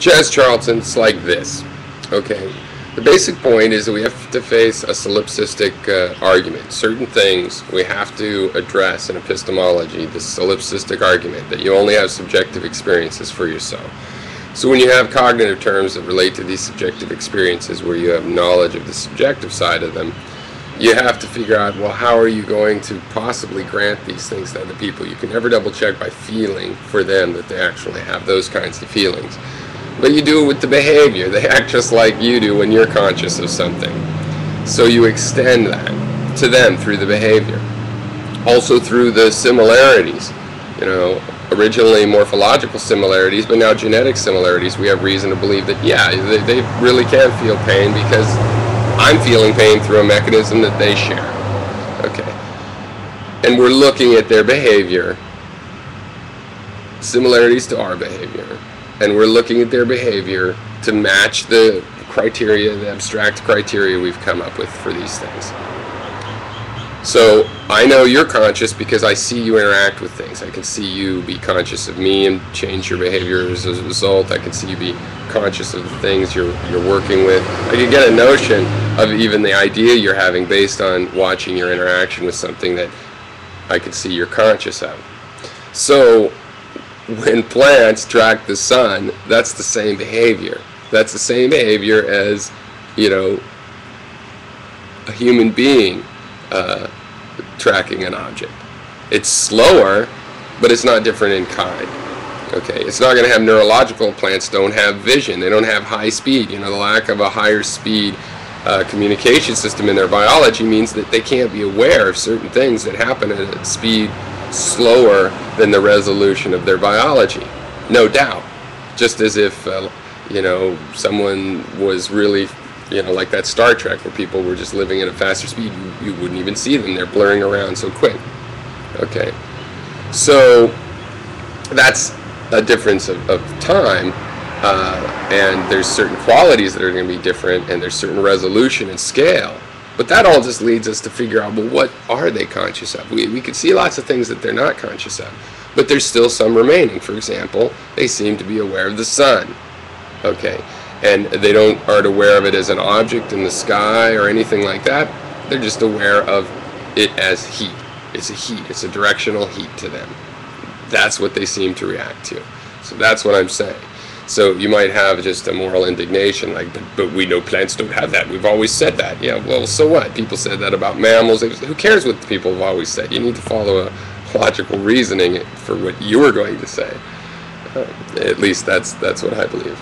Jazz Charlton, it's like this. Okay. The basic point is that we have to face a solipsistic argument. Certain things we have to address in epistemology, the solipsistic argument that you only have subjective experiences for yourself. So when you have cognitive terms that relate to these subjective experiences where you have knowledge of the subjective side of them, you have to figure out, well, how are you going to possibly grant these things to other people? You can never double check by feeling for them that they actually have those kinds of feelings. But you do it with the behavior. They act just like you do when you're conscious of something. So you extend that to them through the behavior. Also through the similarities. You know, originally morphological similarities, but now genetic similarities. We have reason to believe that, yeah, they really can feel pain because I'm feeling pain through a mechanism that they share. Okay. And we're looking at their behavior, similarities to our behavior. And we're looking at their behavior to match the criteria, the abstract criteria we've come up with for these things. So I know you're conscious because I see you interact with things. I can see you be conscious of me and change your behavior as a result. I can see you be conscious of the things you're working with. I can get a notion of even the idea you're having based on watching your interaction with something that I can see you're conscious of. So when plants track the sun, that's the same behavior. That's the same behavior as, you know, a human being tracking an object. It's slower, but it's not different in kind. Okay, it's not going to have neurological. Plants don't have vision. They don't have high speed. You know, the lack of a higher speed communication system in their biology means that they can't be aware of certain things that happen at a speed slower than the resolution of their biology. No doubt. Just as if, you know, someone was really, you know, like that Star Trek where people were just living at a faster speed, you wouldn't even see them. They're blurring around so quick. Okay. So that's a difference of time, and there's certain qualities that are going to be different, and there's certain resolution and scale. But that all just leads us to figure out, well, what are they conscious of? We can see lots of things that they're not conscious of, but there's still some remaining. For example, they seem to be aware of the sun. Okay. And they aren't aware of it as an object in the sky or anything like that. They're just aware of it as heat. It's a heat. It's a directional heat to them. That's what they seem to react to. So that's what I'm saying. So you might have just a moral indignation, like, but we know plants don't have that. We've always said that. Yeah, well, so what? People said that about mammals. Who cares what people have always said? You need to follow a logical reasoning for what you are going to say. At least that's what I believe.